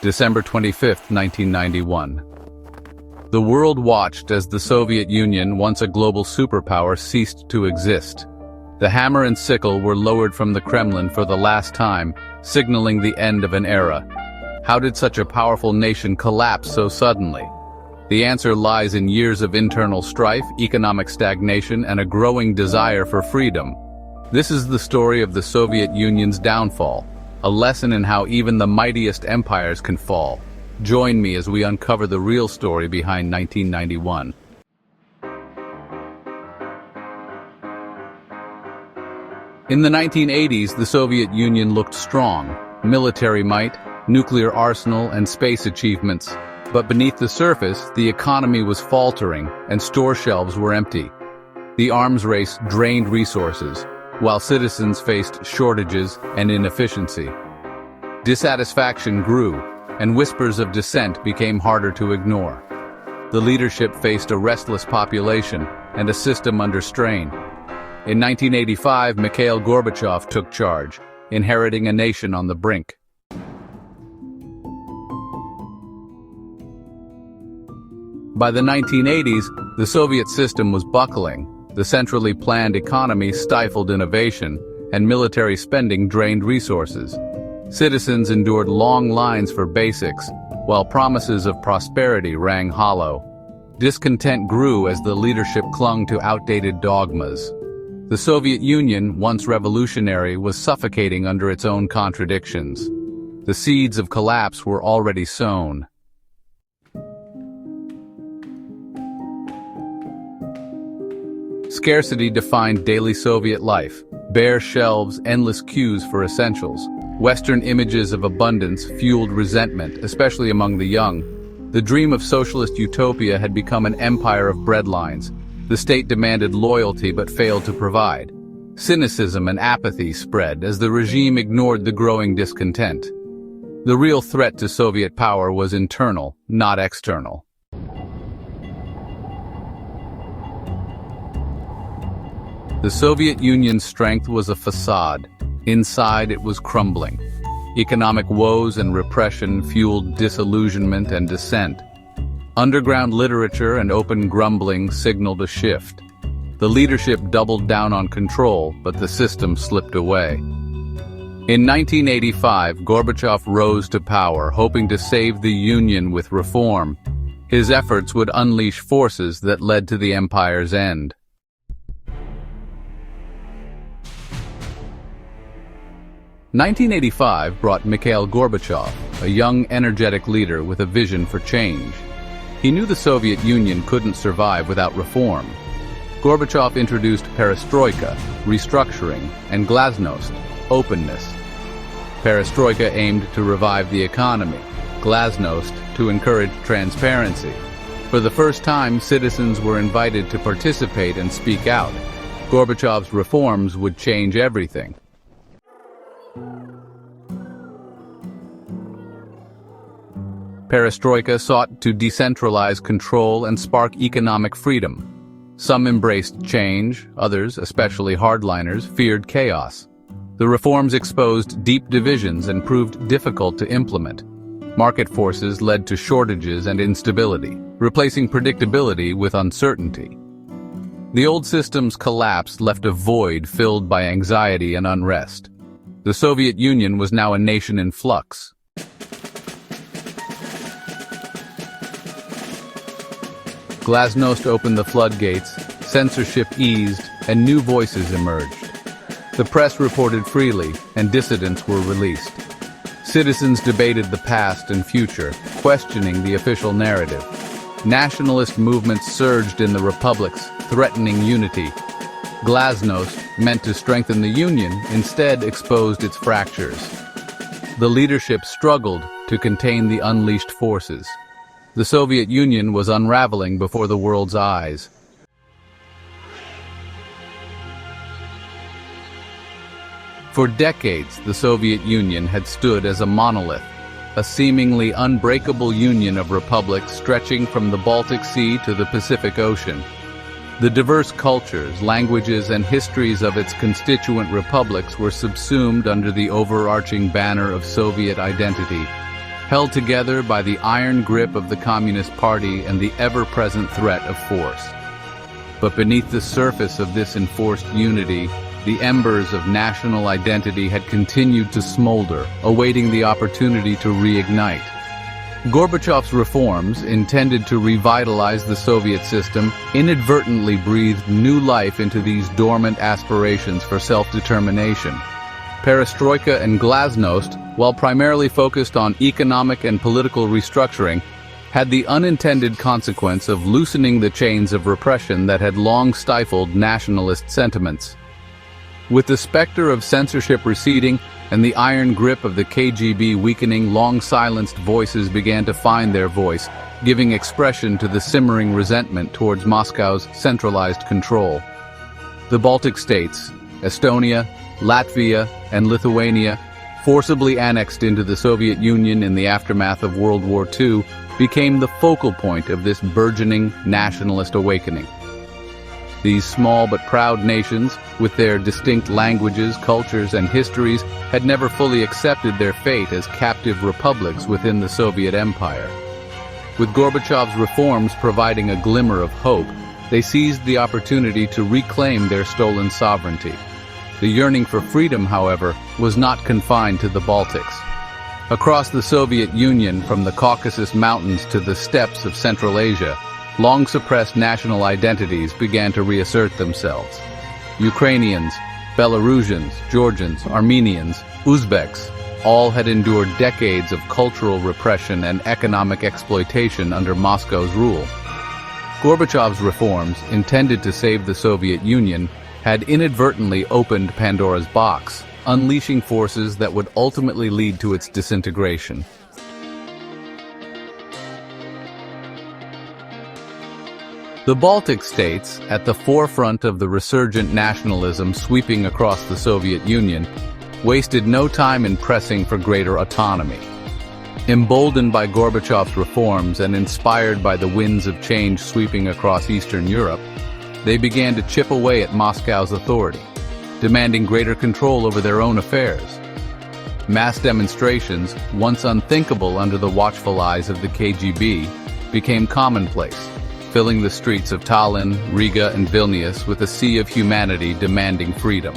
December 25, 1991. The world watched as the Soviet Union, once a global superpower, ceased to exist. The hammer and sickle were lowered from the Kremlin for the last time, signaling the end of an era. How did such a powerful nation collapse so suddenly? The answer lies in years of internal strife, economic stagnation, and a growing desire for freedom. This is the story of the Soviet Union's downfall, a lesson in how even the mightiest empires can fall. Join me as we uncover the real story behind 1991. In the 1980s, the Soviet Union looked strong. Military might, nuclear arsenal, and space achievements. But beneath the surface, the economy was faltering and store shelves were empty. The arms race drained resources, while citizens faced shortages and inefficiency. Dissatisfaction grew, and whispers of dissent became harder to ignore. The leadership faced a restless population and a system under strain. In 1985, Mikhail Gorbachev took charge, inheriting a nation on the brink. By the 1980s, the Soviet system was buckling. The centrally planned economy stifled innovation, and military spending drained resources. Citizens endured long lines for basics, while promises of prosperity rang hollow. Discontent grew as the leadership clung to outdated dogmas. The Soviet Union, once revolutionary, was suffocating under its own contradictions. The seeds of collapse were already sown. Scarcity defined daily Soviet life. Bare shelves, endless queues for essentials. Western images of abundance fueled resentment, especially among the young. The dream of socialist utopia had become an empire of breadlines. The state demanded loyalty but failed to provide. Cynicism and apathy spread as the regime ignored the growing discontent. The real threat to Soviet power was internal, not external. The Soviet Union's strength was a facade. Inside, it was crumbling. Economic woes and repression fueled disillusionment and dissent. Underground literature and open grumbling signaled a shift. The leadership doubled down on control, but the system slipped away. In 1985, Gorbachev rose to power, hoping to save the Union with reform. His efforts would unleash forces that led to the empire's end. 1985 brought Mikhail Gorbachev, a young, energetic leader with a vision for change. He knew the Soviet Union couldn't survive without reform. Gorbachev introduced Perestroika, restructuring, and Glasnost, openness. Perestroika aimed to revive the economy, Glasnost to encourage transparency. For the first time, citizens were invited to participate and speak out. Gorbachev's reforms would change everything. Perestroika sought to decentralize control and spark economic freedom. Some embraced change, others, especially hardliners, feared chaos. The reforms exposed deep divisions and proved difficult to implement. Market forces led to shortages and instability, replacing predictability with uncertainty. The old system's collapse left a void filled by anxiety and unrest. The Soviet Union was now a nation in flux. Glasnost opened the floodgates, censorship eased, and new voices emerged. The press reported freely, and dissidents were released. Citizens debated the past and future, questioning the official narrative. Nationalist movements surged in the republics, threatening unity. Glasnost, meant to strengthen the Union, instead exposed its fractures. The leadership struggled to contain the unleashed forces. The Soviet Union was unraveling before the world's eyes. For decades, the Soviet Union had stood as a monolith, a seemingly unbreakable union of republics stretching from the Baltic Sea to the Pacific Ocean. The diverse cultures, languages, and histories of its constituent republics were subsumed under the overarching banner of Soviet identity. held together by the iron grip of the Communist Party and the ever-present threat of force. But beneath the surface of this enforced unity, the embers of national identity had continued to smolder, awaiting the opportunity to reignite. Gorbachev's reforms, intended to revitalize the Soviet system, inadvertently breathed new life into these dormant aspirations for self-determination. Perestroika and Glasnost, while primarily focused on economic and political restructuring, had the unintended consequence of loosening the chains of repression that had long stifled nationalist sentiments. With the specter of censorship receding and the iron grip of the KGB weakening, long-silenced voices began to find their voice, giving expression to the simmering resentment towards Moscow's centralized control. The Baltic states, Estonia, Latvia, and Lithuania, forcibly annexed into the Soviet Union in the aftermath of World War II, became the focal point of this burgeoning nationalist awakening. These small but proud nations, with their distinct languages, cultures, and histories, had never fully accepted their fate as captive republics within the Soviet Empire. With Gorbachev's reforms providing a glimmer of hope, they seized the opportunity to reclaim their stolen sovereignty. The yearning for freedom, however, was not confined to the Baltics. Across the Soviet Union, from the Caucasus Mountains to the steppes of Central Asia, long-suppressed national identities began to reassert themselves. Ukrainians, Belarusians, Georgians, Armenians, Uzbeks, all had endured decades of cultural repression and economic exploitation under Moscow's rule. Gorbachev's reforms, intended to save the Soviet Union, had inadvertently opened Pandora's box, unleashing forces that would ultimately lead to its disintegration. The Baltic states, at the forefront of the resurgent nationalism sweeping across the Soviet Union, wasted no time in pressing for greater autonomy. Emboldened by Gorbachev's reforms and inspired by the winds of change sweeping across Eastern Europe, they began to chip away at Moscow's authority, demanding greater control over their own affairs. Mass demonstrations, once unthinkable under the watchful eyes of the KGB, became commonplace, filling the streets of Tallinn, Riga, and Vilnius with a sea of humanity demanding freedom.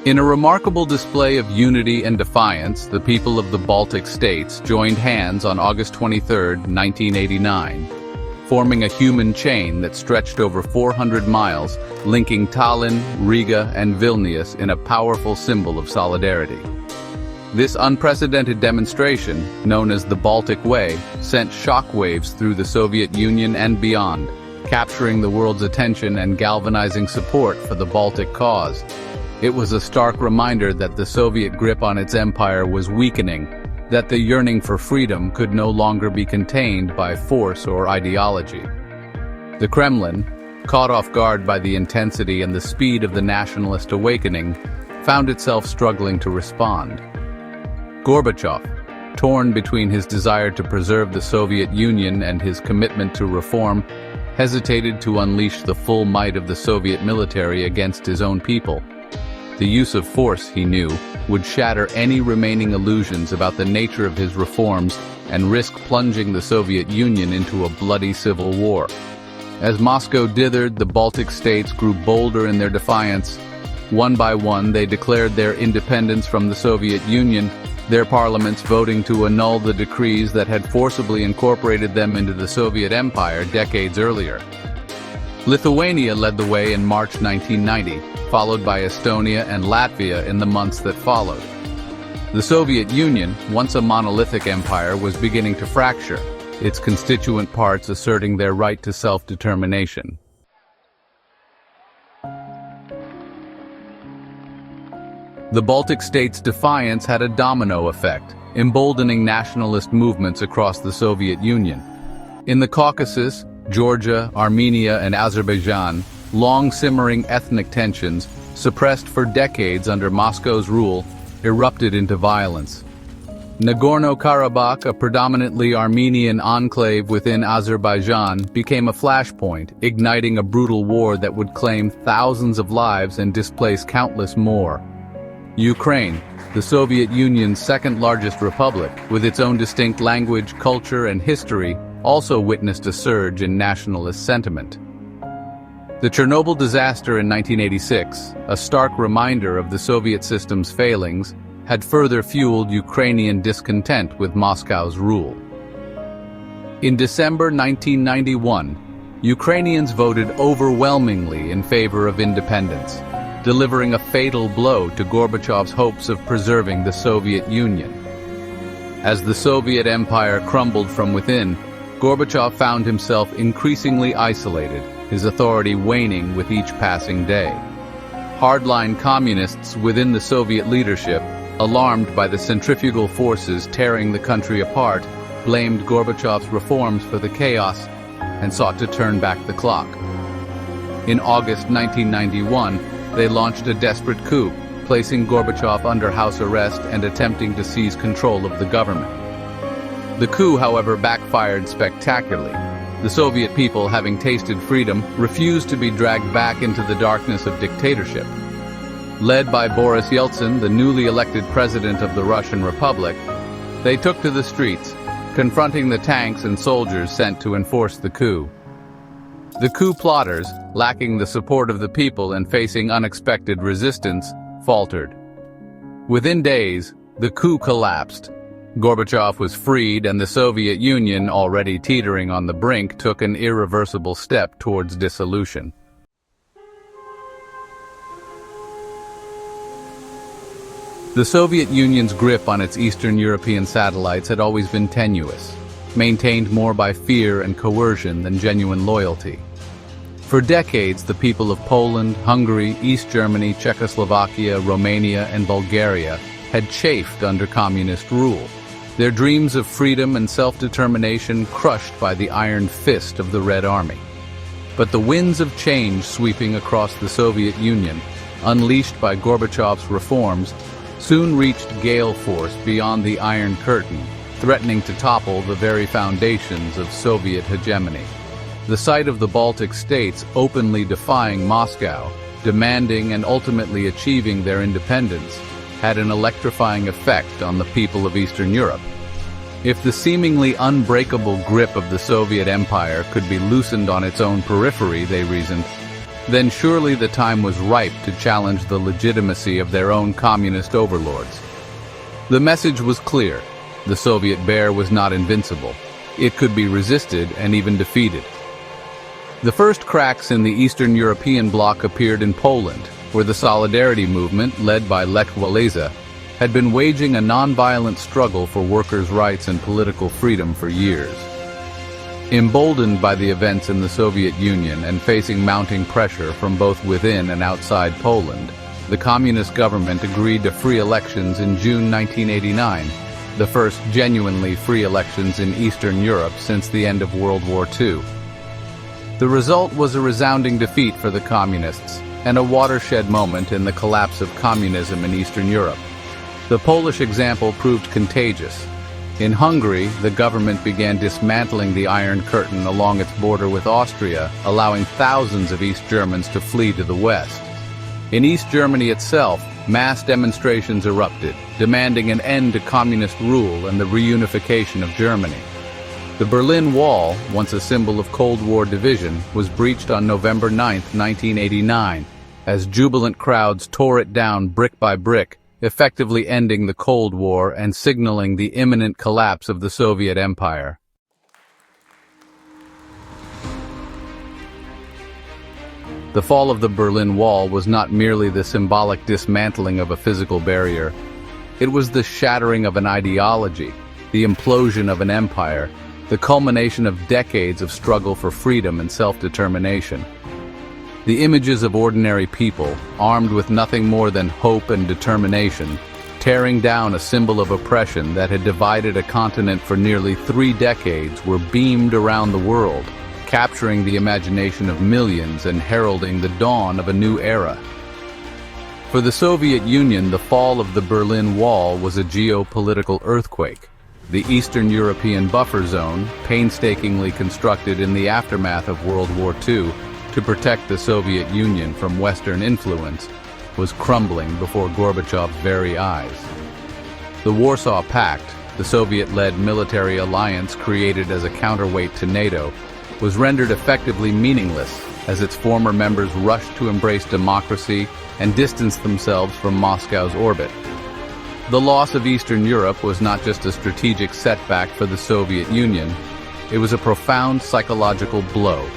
In a remarkable display of unity and defiance, the people of the Baltic states joined hands on August 23, 1989, forming a human chain that stretched over 400 miles, linking Tallinn, Riga, and Vilnius in a powerful symbol of solidarity. This unprecedented demonstration, known as the Baltic Way, sent shockwaves through the Soviet Union and beyond, capturing the world's attention and galvanizing support for the Baltic cause. It was a stark reminder that the Soviet grip on its empire was weakening, that the yearning for freedom could no longer be contained by force or ideology. The Kremlin, caught off guard by the intensity and the speed of the nationalist awakening, found itself struggling to respond. Gorbachev, torn between his desire to preserve the Soviet Union and his commitment to reform, hesitated to unleash the full might of the Soviet military against his own people. The use of force, he knew, would shatter any remaining illusions about the nature of his reforms and risk plunging the Soviet Union into a bloody civil war. As Moscow dithered, the Baltic states grew bolder in their defiance. One by one, they declared their independence from the Soviet Union, their parliaments voting to annul the decrees that had forcibly incorporated them into the Soviet Empire decades earlier. Lithuania led the way in March 1990, followed by Estonia and Latvia in the months that followed. The Soviet Union, once a monolithic empire, was beginning to fracture, its constituent parts asserting their right to self-determination. The Baltic states' defiance had a domino effect, emboldening nationalist movements across the Soviet Union. In the Caucasus, Georgia, Armenia, and Azerbaijan, long-simmering ethnic tensions, suppressed for decades under Moscow's rule, erupted into violence. Nagorno-Karabakh, a predominantly Armenian enclave within Azerbaijan, became a flashpoint, igniting a brutal war that would claim thousands of lives and displace countless more. Ukraine, the Soviet Union's second-largest republic, with its own distinct language, culture, and history, also witnessed a surge in nationalist sentiment. The Chernobyl disaster in 1986, a stark reminder of the Soviet system's failings, had further fueled Ukrainian discontent with Moscow's rule. In December 1991, Ukrainians voted overwhelmingly in favor of independence, delivering a fatal blow to Gorbachev's hopes of preserving the Soviet Union. As the Soviet Empire crumbled from within, Gorbachev found himself increasingly isolated, his authority waning with each passing day. Hardline communists within the Soviet leadership, alarmed by the centrifugal forces tearing the country apart, blamed Gorbachev's reforms for the chaos and sought to turn back the clock. In August 1991, they launched a desperate coup, placing Gorbachev under house arrest and attempting to seize control of the government. The coup, however, backfired spectacularly. The Soviet people, having tasted freedom, refused to be dragged back into the darkness of dictatorship. Led by Boris Yeltsin, the newly elected president of the Russian Republic, they took to the streets, confronting the tanks and soldiers sent to enforce the coup. The coup plotters, lacking the support of the people and facing unexpected resistance, faltered. Within days, the coup collapsed. Gorbachev was freed, and the Soviet Union, already teetering on the brink, took an irreversible step towards dissolution. The Soviet Union's grip on its Eastern European satellites had always been tenuous, maintained more by fear and coercion than genuine loyalty. For decades, the people of Poland, Hungary, East Germany, Czechoslovakia, Romania, and Bulgaria had chafed under communist rule, their dreams of freedom and self-determination crushed by the iron fist of the Red Army. But the winds of change sweeping across the Soviet Union, unleashed by Gorbachev's reforms, soon reached gale force beyond the Iron Curtain, threatening to topple the very foundations of Soviet hegemony. The sight of the Baltic states openly defying Moscow, demanding and ultimately achieving their independence, had an electrifying effect on the people of Eastern Europe. If the seemingly unbreakable grip of the Soviet Empire could be loosened on its own periphery, they reasoned, then surely the time was ripe to challenge the legitimacy of their own communist overlords. The message was clear. The Soviet bear was not invincible. It could be resisted and even defeated. The first cracks in the Eastern European bloc appeared in Poland, where the Solidarity movement, led by Lech Walesa, had been waging a nonviolent struggle for workers' rights and political freedom for years. Emboldened by the events in the Soviet Union and facing mounting pressure from both within and outside Poland, the communist government agreed to free elections in June 1989, the first genuinely free elections in Eastern Europe since the end of World War II. The result was a resounding defeat for the communists and a watershed moment in the collapse of communism in Eastern Europe. The Polish example proved contagious. In Hungary, the government began dismantling the Iron Curtain along its border with Austria, allowing thousands of East Germans to flee to the west. In East Germany itself, mass demonstrations erupted, demanding an end to communist rule and the reunification of Germany. The Berlin Wall, once a symbol of Cold War division, was breached on November 9, 1989, as jubilant crowds tore it down brick by brick, effectively ending the Cold War and signaling the imminent collapse of the Soviet Empire. The fall of the Berlin Wall was not merely the symbolic dismantling of a physical barrier. It was the shattering of an ideology, the implosion of an empire, the culmination of decades of struggle for freedom and self-determination. The images of ordinary people, armed with nothing more than hope and determination, tearing down a symbol of oppression that had divided a continent for nearly 3 decades, were beamed around the world, capturing the imagination of millions and heralding the dawn of a new era. For the Soviet Union, the fall of the Berlin Wall was a geopolitical earthquake. The Eastern European buffer zone, painstakingly constructed in the aftermath of World War II, to protect the Soviet Union from Western influence, was crumbling before Gorbachev's very eyes. The Warsaw Pact, the Soviet-led military alliance created as a counterweight to NATO, was rendered effectively meaningless as its former members rushed to embrace democracy and distance themselves from Moscow's orbit. The loss of Eastern Europe was not just a strategic setback for the Soviet Union, it was a profound psychological blow.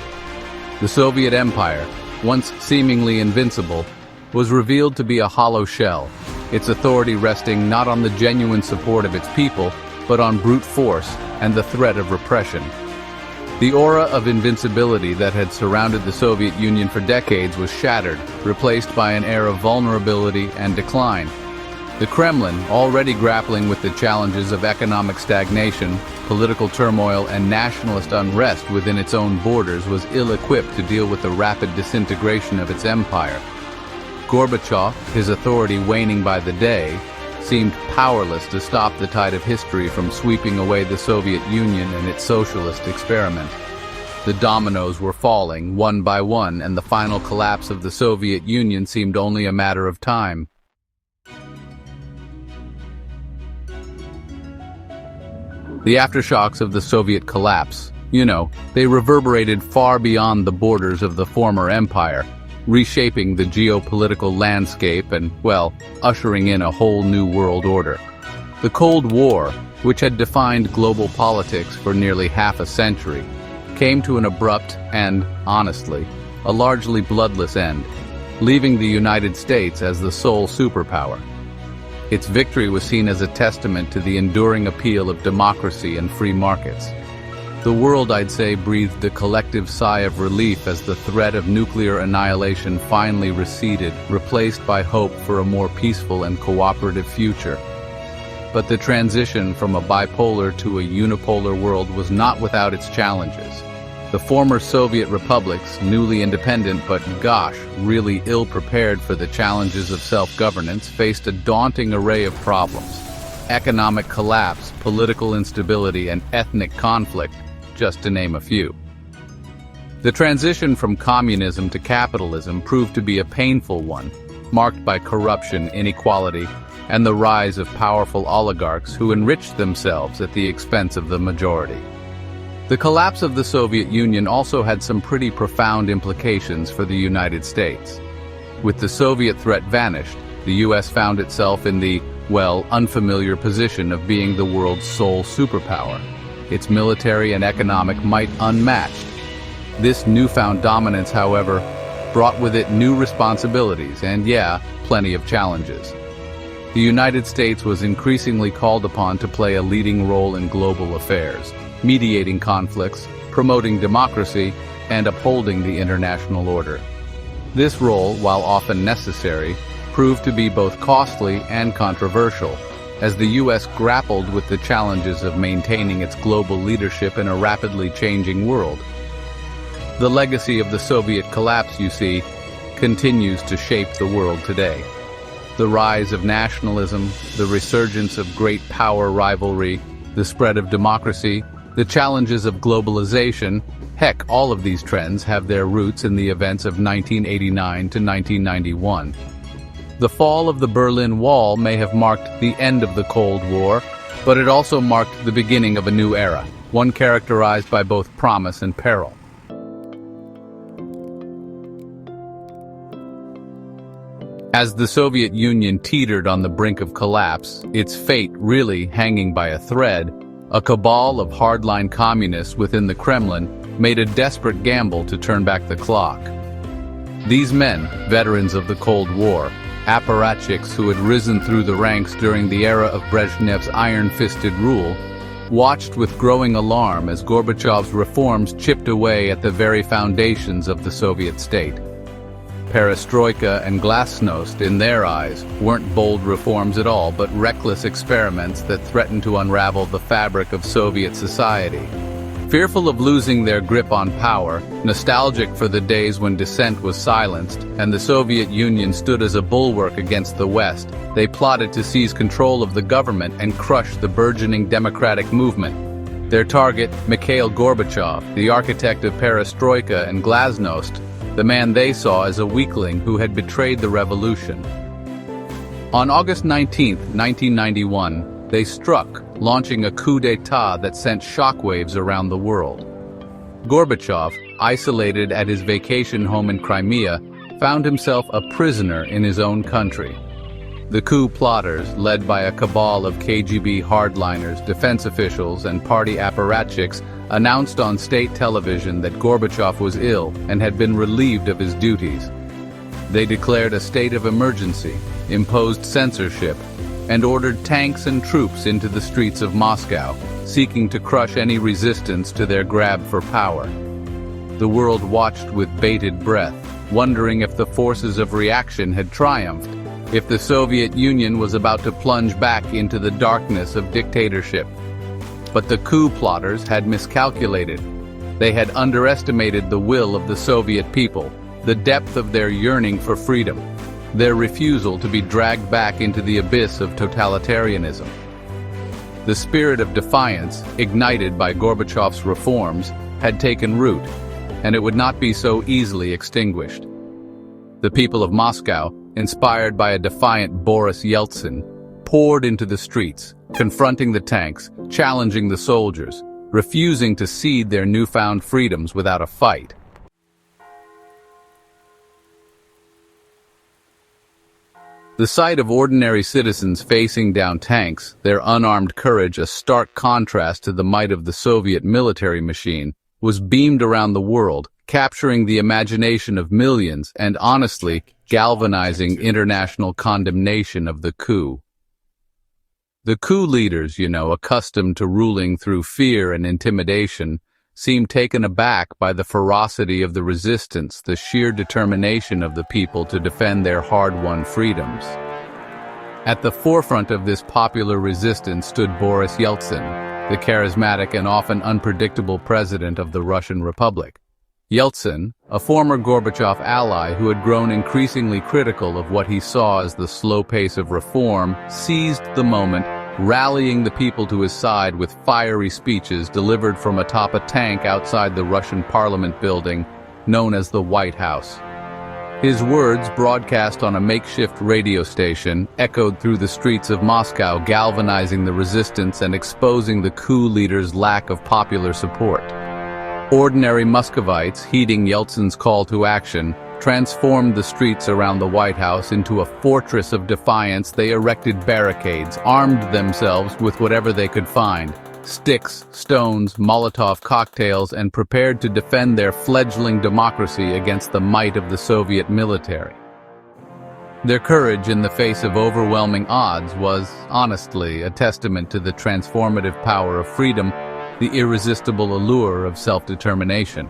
The Soviet Empire, once seemingly invincible, was revealed to be a hollow shell, its authority resting not on the genuine support of its people, but on brute force and the threat of repression. The aura of invincibility that had surrounded the Soviet Union for decades was shattered, replaced by an air of vulnerability and decline. The Kremlin, already grappling with the challenges of economic stagnation, political turmoil, and nationalist unrest within its own borders, was ill-equipped to deal with the rapid disintegration of its empire. Gorbachev, his authority waning by the day, seemed powerless to stop the tide of history from sweeping away the Soviet Union and its socialist experiment. The dominoes were falling, one by one, and the final collapse of the Soviet Union seemed only a matter of time. The aftershocks of the Soviet collapse, they reverberated far beyond the borders of the former empire, reshaping the geopolitical landscape and, ushering in a whole new world order. The Cold War, which had defined global politics for nearly half a century, came to an abrupt and, honestly, a largely bloodless end, leaving the United States as the sole superpower. Its victory was seen as a testament to the enduring appeal of democracy and free markets. The world, I'd say, breathed a collective sigh of relief as the threat of nuclear annihilation finally receded, replaced by hope for a more peaceful and cooperative future. But the transition from a bipolar to a unipolar world was not without its challenges. The former Soviet republics, newly independent but, really ill-prepared for the challenges of self-governance, faced a daunting array of problems. Economic collapse, political instability, and ethnic conflict, just to name a few. The transition from communism to capitalism proved to be a painful one, marked by corruption, inequality, and the rise of powerful oligarchs who enriched themselves at the expense of the majority. The collapse of the Soviet Union also had some pretty profound implications for the United States. With the Soviet threat vanished, the U.S. found itself in the, unfamiliar position of being the world's sole superpower, its military and economic might unmatched. This newfound dominance, however, brought with it new responsibilities and, plenty of challenges. The United States was increasingly called upon to play a leading role in global affairs, mediating conflicts, promoting democracy, and upholding the international order. This role, while often necessary, proved to be both costly and controversial, as the U.S. grappled with the challenges of maintaining its global leadership in a rapidly changing world. The legacy of the Soviet collapse, continues to shape the world today. The rise of nationalism, the resurgence of great power rivalry, the spread of democracy, the challenges of globalization, all of these trends have their roots in the events of 1989 to 1991. The fall of the Berlin Wall may have marked the end of the Cold War, but it also marked the beginning of a new era, one characterized by both promise and peril. As the Soviet Union teetered on the brink of collapse, its fate really hanging by a thread, a cabal of hardline communists within the Kremlin made a desperate gamble to turn back the clock. These men, veterans of the Cold War, apparatchiks who had risen through the ranks during the era of Brezhnev's iron-fisted rule, watched with growing alarm as Gorbachev's reforms chipped away at the very foundations of the Soviet state. Perestroika and Glasnost, in their eyes, weren't bold reforms at all, but reckless experiments that threatened to unravel the fabric of Soviet society. Fearful of losing their grip on power, nostalgic for the days when dissent was silenced, and the Soviet Union stood as a bulwark against the West, they plotted to seize control of the government and crush the burgeoning democratic movement. Their target, Mikhail Gorbachev, the architect of Perestroika and Glasnost, the man they saw as a weakling who had betrayed the revolution. On August 19, 1991, they struck, launching a coup d'état that sent shockwaves around the world. Gorbachev, isolated at his vacation home in Crimea, found himself a prisoner in his own country. The coup plotters, led by a cabal of KGB hardliners, defense officials, and party apparatchiks, announced on state television that Gorbachev was ill and had been relieved of his duties. They declared a state of emergency, imposed censorship, and ordered tanks and troops into the streets of Moscow, seeking to crush any resistance to their grab for power. The world watched with bated breath, wondering if the forces of reaction had triumphed, if the Soviet Union was about to plunge back into the darkness of dictatorship. But the coup plotters had miscalculated. They had underestimated the will of the Soviet people, the depth of their yearning for freedom, their refusal to be dragged back into the abyss of totalitarianism. The spirit of defiance, ignited by Gorbachev's reforms, had taken root, and it would not be so easily extinguished. The people of Moscow, inspired by a defiant Boris Yeltsin, poured into the streets, confronting the tanks, challenging the soldiers, refusing to cede their newfound freedoms without a fight. The sight of ordinary citizens facing down tanks, their unarmed courage a stark contrast to the might of the Soviet military machine, was beamed around the world, capturing the imagination of millions and, honestly, galvanizing international condemnation of the coup. The coup leaders, accustomed to ruling through fear and intimidation, seemed taken aback by the ferocity of the resistance, the sheer determination of the people to defend their hard-won freedoms. At the forefront of this popular resistance stood Boris Yeltsin, the charismatic and often unpredictable president of the Russian Republic. Yeltsin, a former Gorbachev ally who had grown increasingly critical of what he saw as the slow pace of reform, seized the moment, rallying the people to his side with fiery speeches delivered from atop a tank outside the Russian parliament building, known as the White House. His words, broadcast on a makeshift radio station, echoed through the streets of Moscow, galvanizing the resistance and exposing the coup leaders' lack of popular support. Ordinary Muscovites, heeding Yeltsin's call to action, transformed the streets around the White House into a fortress of defiance. They erected barricades, armed themselves with whatever they could find, sticks, stones, Molotov cocktails, and prepared to defend their fledgling democracy against the might of the Soviet military. Their courage in the face of overwhelming odds was, honestly, a testament to the transformative power of freedom, the irresistible allure of self-determination.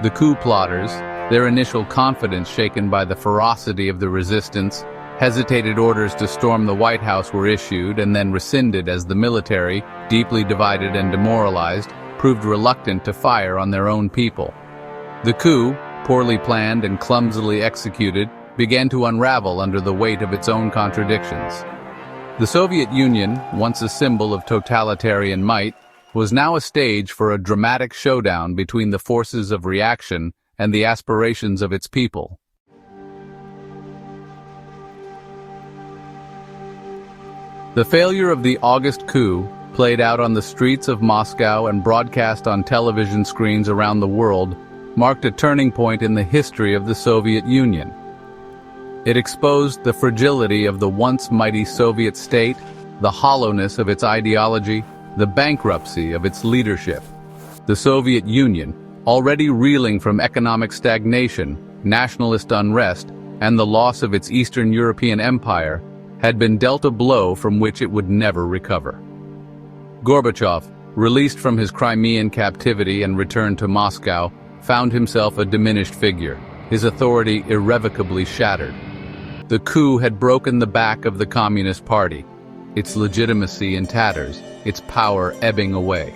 The coup plotters, their initial confidence shaken by the ferocity of the resistance, hesitated. Orders to storm the White House were issued and then rescinded as the military, deeply divided and demoralized, proved reluctant to fire on their own people. The coup, poorly planned and clumsily executed, began to unravel under the weight of its own contradictions. The Soviet Union, once a symbol of totalitarian might, was now a stage for a dramatic showdown between the forces of reaction and the aspirations of its people. The failure of the August coup, played out on the streets of Moscow and broadcast on television screens around the world, marked a turning point in the history of the Soviet Union. It exposed the fragility of the once mighty Soviet state, the hollowness of its ideology, the bankruptcy of its leadership. The Soviet Union, already reeling from economic stagnation, nationalist unrest, and the loss of its Eastern European empire, had been dealt a blow from which it would never recover. Gorbachev, released from his Crimean captivity and returned to Moscow, found himself a diminished figure, his authority irrevocably shattered. The coup had broken the back of the Communist Party, its legitimacy in tatters, its power ebbing away.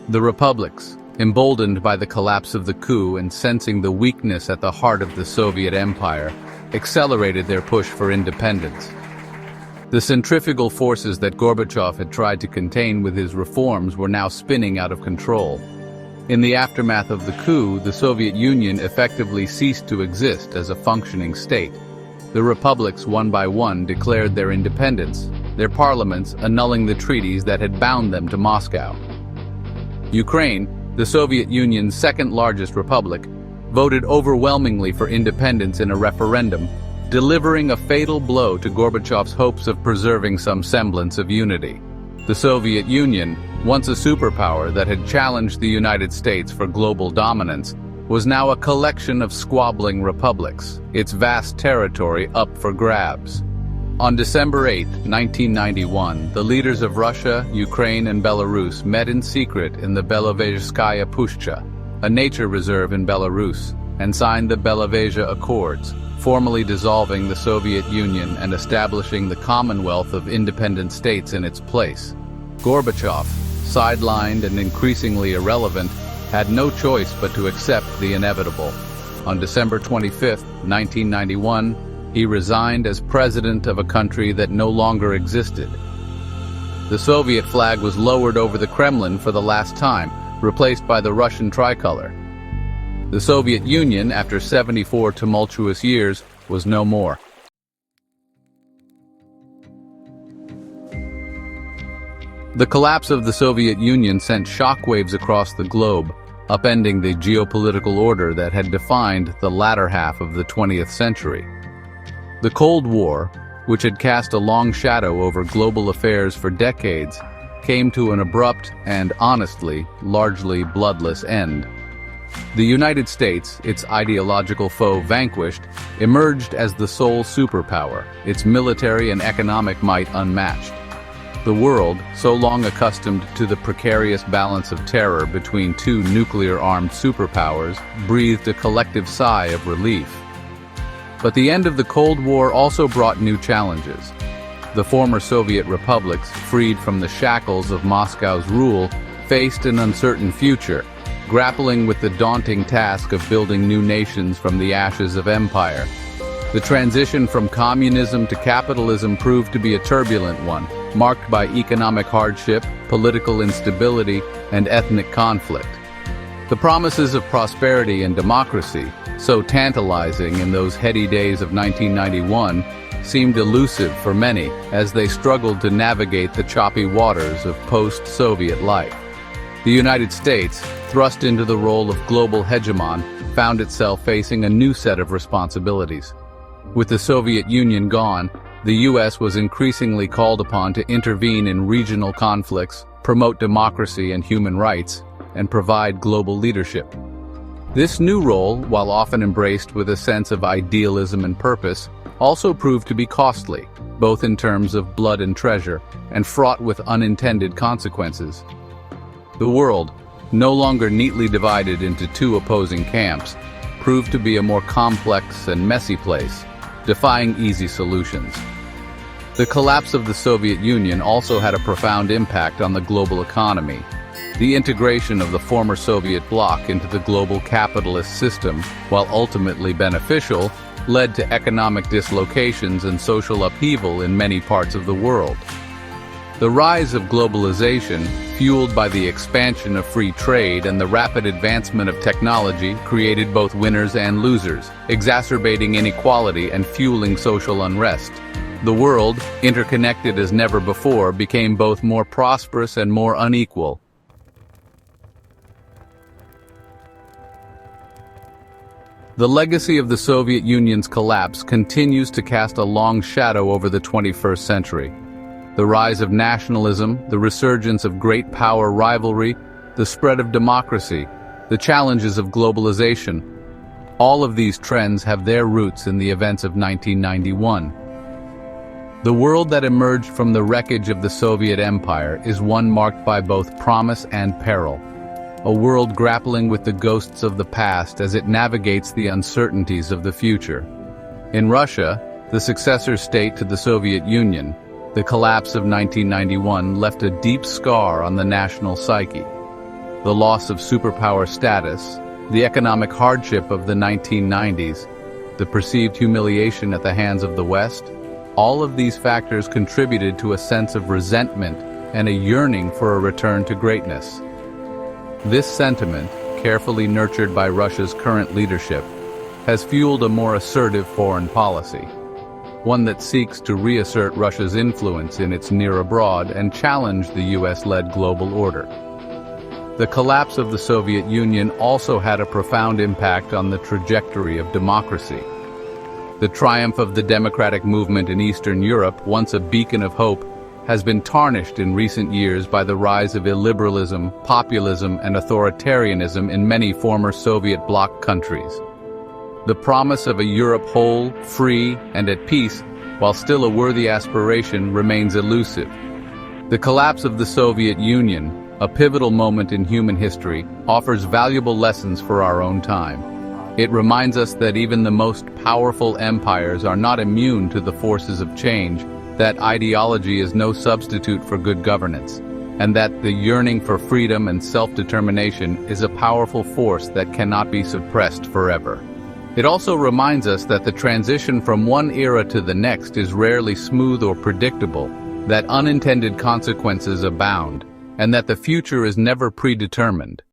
The republics, emboldened by the collapse of the coup and sensing the weakness at the heart of the Soviet Empire, accelerated their push for independence. The centrifugal forces that Gorbachev had tried to contain with his reforms were now spinning out of control. In the aftermath of the coup, the Soviet Union effectively ceased to exist as a functioning state. The republics, one by one, declared their independence, their parliaments annulling the treaties that had bound them to Moscow. Ukraine, the Soviet Union's second-largest republic, voted overwhelmingly for independence in a referendum, delivering a fatal blow to Gorbachev's hopes of preserving some semblance of unity. The Soviet Union, once a superpower that had challenged the United States for global dominance, was now a collection of squabbling republics, its vast territory up for grabs. On December 8, 1991, the leaders of Russia, Ukraine, and Belarus met in secret in the Belovezhskaya Pushcha, a nature reserve in Belarus, and signed the Belovezh Accords, formally dissolving the Soviet Union and establishing the Commonwealth of independent states in its place. Gorbachev, sidelined and increasingly irrelevant, had no choice but to accept the inevitable. On December 25, 1991, he resigned as president of a country that no longer existed. The Soviet flag was lowered over the Kremlin for the last time, replaced by the Russian tricolor. The Soviet Union, after 74 tumultuous years, was no more. The collapse of the Soviet Union sent shockwaves across the globe, upending the geopolitical order that had defined the latter half of the 20th century. The Cold War, which had cast a long shadow over global affairs for decades, came to an abrupt and, honestly, largely bloodless end. The United States, its ideological foe vanquished, emerged as the sole superpower, its military and economic might unmatched. The world, so long accustomed to the precarious balance of terror between two nuclear-armed superpowers, breathed a collective sigh of relief. But the end of the Cold War also brought new challenges. The former Soviet republics, freed from the shackles of Moscow's rule, faced an uncertain future, grappling with the daunting task of building new nations from the ashes of empire. The transition from communism to capitalism proved to be a turbulent one, marked by economic hardship, political instability, and ethnic conflict. The promises of prosperity and democracy, so tantalizing in those heady days of 1991, seemed elusive for many as they struggled to navigate the choppy waters of post-Soviet life. The United States, thrust into the role of global hegemon, found itself facing a new set of responsibilities. With the Soviet Union gone, the U.S. was increasingly called upon to intervene in regional conflicts, promote democracy and human rights, and provide global leadership. This new role, while often embraced with a sense of idealism and purpose, also proved to be costly, both in terms of blood and treasure, and fraught with unintended consequences. The world, no longer neatly divided into two opposing camps, proved to be a more complex and messy place, defying easy solutions. The collapse of the Soviet Union also had a profound impact on the global economy. The integration of the former Soviet bloc into the global capitalist system, while ultimately beneficial, led to economic dislocations and social upheaval in many parts of the world. The rise of globalization, fueled by the expansion of free trade and the rapid advancement of technology, created both winners and losers, exacerbating inequality and fueling social unrest. The world, interconnected as never before, became both more prosperous and more unequal. The legacy of the Soviet Union's collapse continues to cast a long shadow over the 21st century. The rise of nationalism, the resurgence of great power rivalry, the spread of democracy, the challenges of globalization. All of these trends have their roots in the events of 1991. The world that emerged from the wreckage of the Soviet Empire is one marked by both promise and peril. A world grappling with the ghosts of the past as it navigates the uncertainties of the future. In Russia, the successor state to the Soviet Union, the collapse of 1991 left a deep scar on the national psyche. The loss of superpower status, the economic hardship of the 1990s, the perceived humiliation at the hands of the West, all of these factors contributed to a sense of resentment and a yearning for a return to greatness. This sentiment, carefully nurtured by Russia's current leadership, has fueled a more assertive foreign policy. one that seeks to reassert Russia's influence in its near abroad and challenge the US-led global order. The collapse of the Soviet Union also had a profound impact on the trajectory of democracy. The triumph of the democratic movement in Eastern Europe, once a beacon of hope, has been tarnished in recent years by the rise of illiberalism, populism, and authoritarianism in many former Soviet bloc countries. The promise of a Europe whole, free, and at peace, while still a worthy aspiration, remains elusive. The collapse of the Soviet Union, a pivotal moment in human history, offers valuable lessons for our own time. It reminds us that even the most powerful empires are not immune to the forces of change, that ideology is no substitute for good governance, and that the yearning for freedom and self-determination is a powerful force that cannot be suppressed forever. It also reminds us that the transition from one era to the next is rarely smooth or predictable, that unintended consequences abound, and that the future is never predetermined.